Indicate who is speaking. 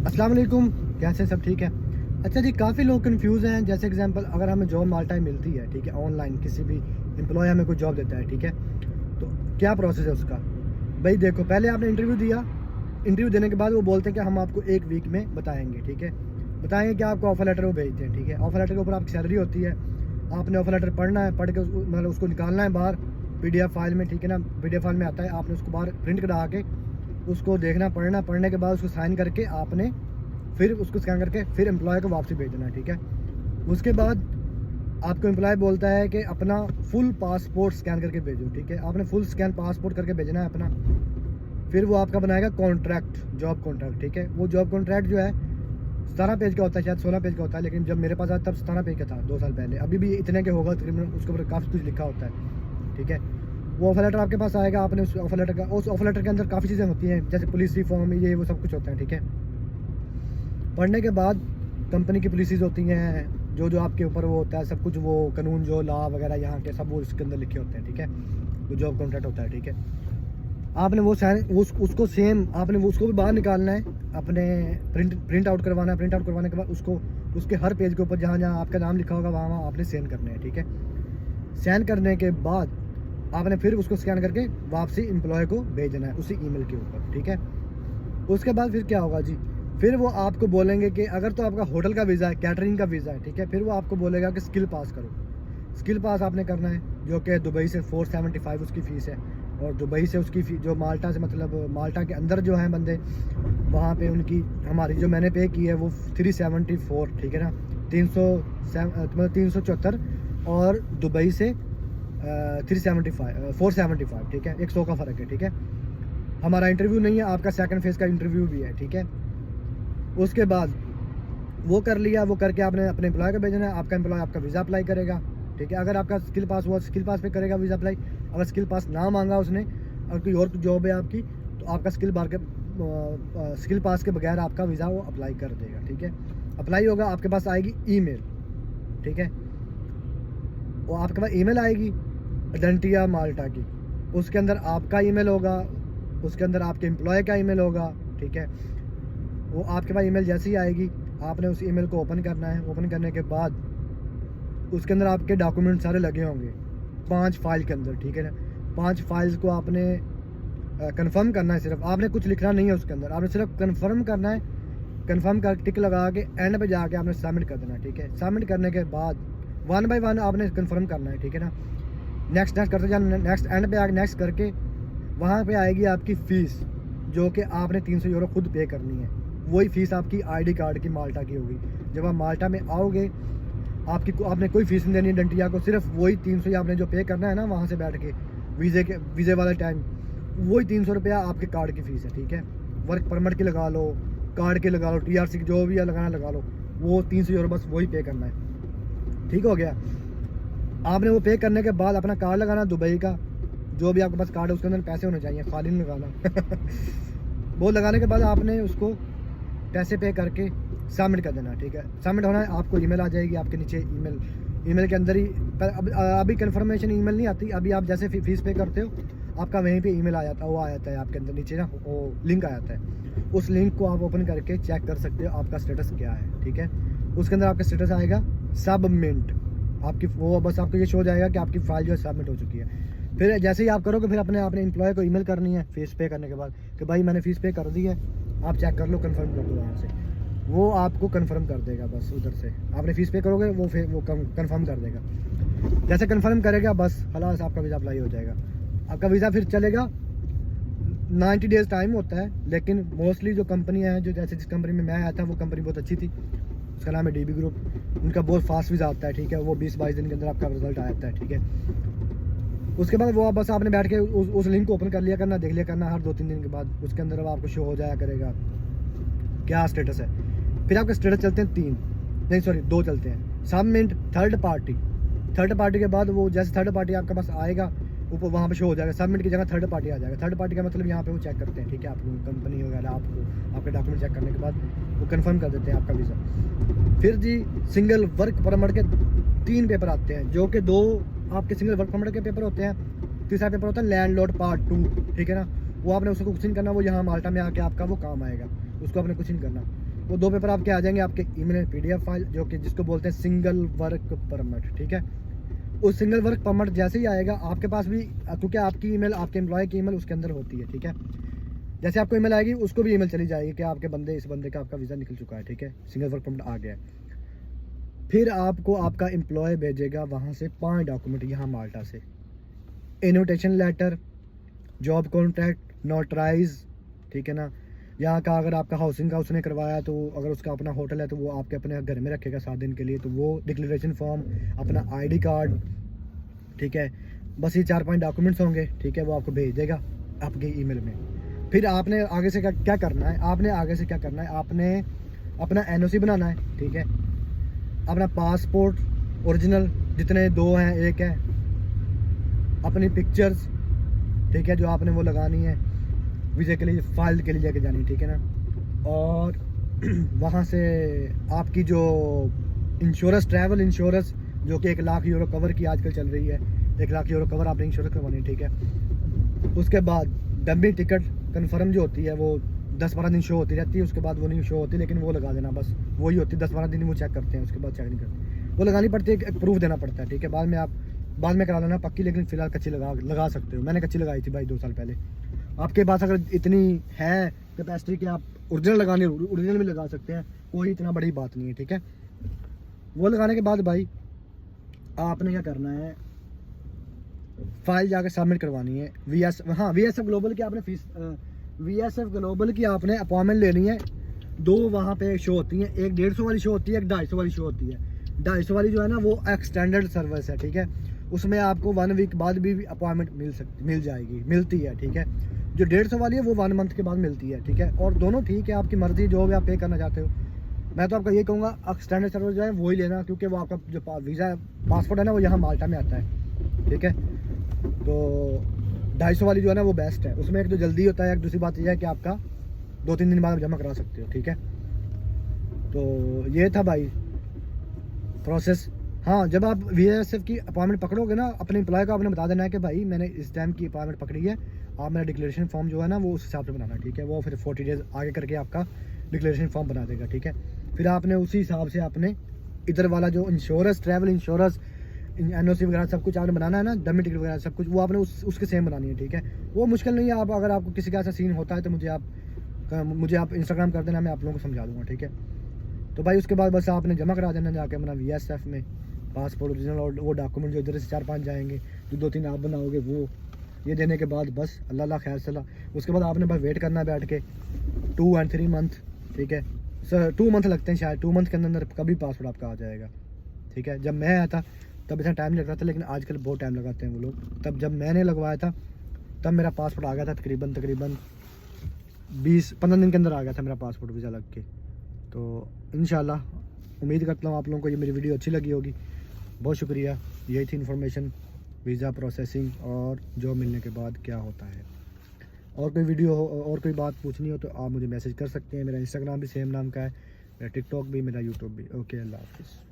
Speaker 1: अस्सलाम वालेकुम, कैसे सब ठीक है। अच्छा जी, काफ़ी लोग कंफ्यूज हैं। जैसे एग्जांपल, अगर हमें जॉब माल्टा में मिलती है, ठीक है, ऑनलाइन किसी भी एम्प्लॉय हमें कोई जॉब देता है, ठीक है, तो क्या प्रोसेस है उसका। भाई देखो, पहले आपने इंटरव्यू दिया, इंटरव्यू देने के बाद वो बोलते हैं कि हम आपको 1 वीक में बताएंगे, ठीक है, बताएंगे कि आपको ऑफर लेटर वो भेजते हैं, ठीक है। ऑफर लेटर के ऊपर आपकी सैलरी होती है, आपने ऑफर लेटर पढ़ना है, पढ़ के मतलब उसको निकालना है बाहर PDF फाइल में, ठीक है ना। PDF फाइल में आता है, आपने उसको बाहर प्रिंट करा के उसको देखना, पढ़ना, पढ़ने के बाद उसको साइन करके आपने फिर उसको स्कैन करके फिर एम्प्लॉय को वापसी भेज देना है, ठीक है। उसके बाद आपको एम्प्लॉय बोलता है कि अपना फुल पासपोर्ट स्कैन करके भेजो, ठीक है। आपने फुल स्कैन पासपोर्ट करके भेजना है अपना। फिर वो आपका बनाएगा कॉन्ट्रैक्ट, जॉब कॉन्ट्रैक्ट, ठीक है। वो जॉब कॉन्ट्रैक्ट जो है 17 पेज का होता है, शायद 16 पेज का होता है, लेकिन जब मेरे पास आया तब 17 पेज का था 2 साल पहले। अभी भी इतने के होगा तकरीबन, उसके ऊपर काफ़ी कुछ लिखा होता है, ठीक है। वो ऑफर लेटर आपके पास आएगा, आपने उस ऑफर लेटर के अंदर काफ़ी चीज़ें होती हैं, जैसे पुलिस रिफॉर्म, ये वो सब कुछ होता है, ठीक है। पढ़ने के बाद कंपनी की पॉलिसीज़ होती हैं, जो जो आपके ऊपर वो होता है सब कुछ, वो कानून जो लॉ वगैरह यहाँ के सब वो इसके अंदर लिखे होते हैं, ठीक है। वो जॉब कॉन्ट्रैक्ट होता है, ठीक है। आपने वो साइन उसको सेम आपने वो उसको भी बाहर निकालना है, अपने प्रिंट आउट करवाना है। प्रिंट आउट करवाने के बाद उसको उसके हर पेज के ऊपर जहाँ जहाँ आपका नाम लिखा होगा वहाँ वहाँ आपने सेंड करने हैं, ठीक है। सेंड करने के बाद आपने फिर उसको स्कैन करके वापसी एम्प्लॉय को भेज देना है उसी ईमेल के ऊपर, ठीक है। उसके बाद फिर क्या होगा जी, फिर वो आपको बोलेंगे कि अगर तो आपका होटल का वीज़ा है, कैटरिंग का वीज़ा है, ठीक है, फिर वो आपको बोलेगा कि स्किल पास करो। स्किल पास आपने करना है, जो कि दुबई से 475 उसकी फ़ीस है, और दुबई से उसकी जो माल्टा से, मतलब माल्टा के अंदर जो हैं बंदे, वहाँ पे उनकी हमारी जो मैंने पे की है वो 374, ठीक है ना, 374, और दुबई से 375 475, ठीक है, 100 का फ़र्क है, ठीक है। हमारा इंटरव्यू नहीं है, आपका सेकंड फेज़ का इंटरव्यू भी है, ठीक है। उसके बाद वो कर लिया, वो करके आपने अपने एम्प्लॉय को भेजना है, आपका एम्प्लॉय आपका वीज़ा अप्लाई करेगा, ठीक है। अगर आपका स्किल पास हुआ, स्किल पास पे करेगा वीज़ा अप्लाई। अगर स्किल पास ना मांगा उसने, अगर कोई और जॉब है आपकी, तो आपका स्किल पास के बगैर आपका वीज़ा वो अप्लाई कर देगा, ठीक है। अप्लाई होगा, आपके पास आएगी ईमेल, ठीक है। वो आपके पास ईमेल आएगी अडेंटिया माल्टा की, उसके अंदर आपका ईमेल होगा, उसके अंदर आपके एम्प्लॉय का ईमेल होगा, ठीक है। वो आपके पास ईमेल जैसे ही आएगी, आपने उस ईमेल को ओपन करना है। ओपन करने के बाद उसके अंदर आपके डॉक्यूमेंट सारे लगे होंगे 5 फाइल के अंदर, ठीक है ना। 5 फाइल्स को आपने कंफर्म करना है, सिर्फ आपने कुछ लिखना नहीं है उसके अंदर, आपने सिर्फ कंफर्म करना है। कंफर्म कर टिक लगा के एंड पे जाके आपने सबमिट कर देना है, ठीक है। सबमिट करने के बाद 1 बाय 1 आपने कंफर्म करना है, ठीक है ना। नेक्स्ट नेक्स्ट करते जाना, नेक्स्ट एंड पे आके नेक्स्ट करके वहाँ पे आएगी आपकी फ़ीस, जो कि आपने 300 यूरो खुद पे करनी है। वही फ़ीस आपकी आईडी कार्ड की माल्टा की होगी। जब आप माल्टा में आओगे, आपने कोई फ़ीस नहीं देनी डंटिया को, सिर्फ वही 300 ही आपने जो पे करना है ना, वहाँ से बैठ के वीज़े वाले टाइम, वही 300 रुपया आपके कार्ड की फ़ीस है, ठीक है। वर्क परमिट की लगा लो, कार्ड की लगा लो, TRC की जो भी है लगाना लगा लो, वो 300 यूरो बस वही पे करना है, ठीक हो गया। आपने वो पे करने के बाद अपना कार्ड लगाना दुबई का, जो भी आपके पास कार्ड है उसके अंदर पैसे होने चाहिए, खाली नहीं लगाना वो लगाने के बाद आपने उसको पैसे पे करके सबमिट कर देना, ठीक है। सबमिट होना है, आपको ईमेल आ जाएगी आपके नीचे। ईमेल के अंदर ही अभी कंफर्मेशन ईमेल नहीं आती, अभी आप जैसे फ़ीस पे करते हो, आपका वहीं पे ईमेल आ जाता है, वो आ जाता है आपके अंदर नीचे ना, वो लिंक आ जाता है। उस लिंक को आप ओपन करके चेक कर सकते हो आपका स्टेटस क्या है, ठीक है। उसके अंदर आपका स्टेटस आएगा सबमिट, आपकी वो बस आपको ये शो जाएगा कि आपकी फ़ाइल जो है सबमिट हो चुकी है। फिर जैसे ही आप करोगे, फिर अपने एम्प्लॉय को ईमेल करनी है फ़ीस पे करने के बाद, कि भाई मैंने फ़ीस पे कर दी है, आप चेक कर लो, कंफर्म कर दो वहाँ से। वो आपको कंफर्म कर देगा, बस उधर से आपने फ़ीस पे करोगे, वो फिर वो कंफर्म कर देगा। जैसे कंफर्म करेगा, बस खलास आपका वीज़ा अप्लाई हो जाएगा। आपका वीज़ा फिर चलेगा, 90 डेज़ टाइम होता है, लेकिन मोस्टली जो कंपनियाँ हैं, जो जैसे जिस कंपनी में मैं आया था, वो कंपनी बहुत अच्छी थी, उसका नाम है DB ग्रुप। उनका बहुत फास्ट वीज़ा आता है, ठीक है। वो 20-22 दिन के अंदर आपका रिजल्ट आ जाता है, ठीक है। उसके बाद वो बस आपने बैठ के उस लिंक को ओपन कर लिया करना, देख लिया करना हर 2-3 दिन के बाद, उसके अंदर अब आपको शो हो जाया करेगा क्या स्टेटस है। फिर आपके स्टेटस चलते हैं 3, नहीं सॉरी 2 चलते हैं। सबमिट थर्ड पार्टी के बाद वो जैसे थर्ड पार्टी आपके पास आएगा, ऊपर वहाँ पे शो हो जाएगा, सबमिट की जगह थर्ड पार्टी आ जाएगा। थर्ड पार्टी का मतलब यहाँ पे वो चेक करते हैं, ठीक है, आपको कंपनी वगैरह आपको आपके डॉक्यूमेंट चेक करने के बाद वो कंफर्म कर देते हैं आपका वीज़ा। फिर जी सिंगल वर्क परमिट के 3 पेपर आते हैं, जो कि 2 आपके सिंगल वर्क परमिट के पेपर होते हैं। तीसरा पेपर होता है लैंडलॉर्ड पार्ट 2, ठीक है ना। वो आपने उसको कुछ नहीं करना, वो यहाँ माल्टा में आके आपका वो काम आएगा, उसको आपने कुछ नहीं करना। वो 2 पेपर आपके आ जाएंगे आपके ईमेल में PDF फाइल, जो कि जिसको बोलते हैं सिंगल वर्क परमिट, ठीक है। उस सिंगल वर्क परमिट जैसे ही आएगा आपके पास भी, क्योंकि आपकी ईमेल आपके एम्प्लॉय की ईमेल उसके अंदर होती है, ठीक है। जैसे आपको ईमेल आएगी उसको भी ईमेल चली जाएगी कि आपके बंदे, इस बंदे का आपका वीज़ा निकल चुका है, ठीक है, सिंगल वर्क परमिट आ गया है। फिर आपको आपका एम्प्लॉय भेजेगा वहाँ से 5 डॉक्यूमेंट यहाँ माल्टा से, invitation letter, job contract, notarize, ठीक है ना। यहाँ का अगर आपका हाउसिंग का उसने करवाया तो अगर उसका अपना होटल है तो वो आपके अपने घर में रखेगा 7 दिन के लिए, तो वो डिक्लेरेशन फॉर्म, अपना ID कार्ड, ठीक है। बस ये 4-5 डॉक्यूमेंट्स होंगे, ठीक है, वो आपको भेज देगा आपके ईमेल में। फिर आपने आगे से क्या करना है, आपने अपना NOC बनाना है, ठीक है, अपना पासपोर्ट ओरिजिनल जितने 2 हैं 1 है, अपनी पिक्चर्स, ठीक है, जो आपने वो लगानी है वीज़े के लिए, फाइल के लिए लेके जानी, ठीक है ना। और वहाँ से आपकी जो इंश्योरेंस, ट्रैवल इंश्योरेंस, जो कि 1 लाख यूरो कवर की आजकल चल रही है, 1 लाख यूरो कवर आपने इंश्योरेंस करवानी है, ठीक है। उसके बाद डम्मी टिकट कन्फर्म जो होती है वो 10-12 दिन शो होती रहती है, उसके बाद वो नहीं शो होती, लेकिन वो लगा देना, बस वही होती है, 10-12 दिन वो चेक करते हैं, उसके बाद चेक नहीं करते, वो लगानी पड़ती है, एक प्रूफ देना पड़ता है, ठीक है। बाद में करा लेना पक्की, लेकिन फ़िलहाल कच्ची लगा सकते हो। मैंने कच्ची लगाई थी भाई 2 साल पहले। आपके पास अगर इतनी है कैपेसिटी कि आप ओरिजिनल लगानी, ओरिजिनल भी लगा सकते हैं, कोई इतना बड़ी बात नहीं है, ठीक है। वो लगाने के बाद भाई आपने क्या करना है, फाइल जाकर सबमिट करवानी है। VSF ग्लोबल की आपने VSF ग्लोबल की आपने अपॉइंटमेंट लेनी है। 2 वहाँ पे शो होती हैं, एक 150 वाली शो होती है, एक 250 वाली शो होती है। 250 वाली जो है ना वो एक्सटेंडेड सर्विस है, ठीक है, उसमें आपको 1 वीक बाद भी अपॉइंटमेंट मिलती है, ठीक है। जो 150 वाली है वो 1 मंथ के बाद मिलती है, ठीक है। और दोनों ठीक है, आपकी मर्जी, जो भी आप पे करना चाहते हो। मैं तो आपका ये कहूँगा एक्सटेंडेड सर्विस जो है वही लेना, क्योंकि वो आपका जो वीज़ा पासपोर्ट है ना वो यहाँ माल्टा में आता है, ठीक है। तो 250 वाली जो है ना वो बेस्ट है, उसमें एक तो जल्दी होता है, एक दूसरी बात यह है कि आपका 2-3 दिन बाद जमा करा सकते हो, ठीक है। तो ये था भाई प्रोसेस। हाँ, जब आप VSF की अपॉइंटमेंट पकड़ोगे ना, अपने एम्प्लॉय को आपने बता देना है कि भाई मैंने इस टाइम की अपॉइंटमेंट पकड़ी है, आप मेरा डिक्लेरेशन फॉर्म जो है ना वो उस हिसाब से बनाना, ठीक है। वो फिर 40 डेज़ आगे करके आपका डिक्लेरेशन फॉर्म बना देगा, ठीक है। फिर आपने उसी हिसाब से आपने इधर वाला जो इंश्योरेंस, ट्रैवल इंश्योरेंस, NOC वगैरह सब कुछ आपने बनाना है ना, डमी टिकट वगैरह सब कुछ, वो आपने उसके सेम बनानी है, ठीक है। वो मुश्किल नहीं है, आप अगर आपको किसी का ऐसा सीन होता है तो मुझे आप इंस्टाग्राम कर देना, मैं आप लोगों को समझा दूँगा, ठीक है। तो भाई उसके बाद बस आपने जमा करा देना जाके अपना VSF में पासपोर्ट ओरिजिनल, और वो डॉक्यूमेंट जो इधर से 4-5 जाएंगे, जो 2-3 आप बनाओगे, वो ये देने के बाद बस अल्लाह खैर सला। उसके बाद आपने भाई वेट करना बैठ के 2 और 3 मंथ, ठीक है सर, 2 मंथ लगते हैं शायद, 2 मंथ के अंदर कभी पासपोर्ट आपका आ जाएगा, ठीक है। जब मैं आया था तब इतना टाइम लगता था, लेकिन आजकल बहुत टाइम लगाते हैं वो लोग। तब जब मैंने लगवाया था तब मेरा पासपोर्ट आ गया था तकरीबन 20-15 दिन के अंदर आ गया था मेरा पासपोर्ट वीज़ा लग के। तो इंशाल्लाह उम्मीद करता हूँ आप लोगों को ये मेरी वीडियो अच्छी लगी होगी। बहुत शुक्रिया। यही थी इन्फॉर्मेशन वीज़ा प्रोसेसिंग और जॉब मिलने के बाद क्या होता है। और कोई वीडियो हो और कोई बात पूछनी हो तो आप मुझे मैसेज कर सकते हैं। मेरा इंस्टाग्राम भी सेम नाम का है, मेरा टिकटॉक भी, मेरा यूट्यूब भी। ओके, अल्लाह हाफिज़।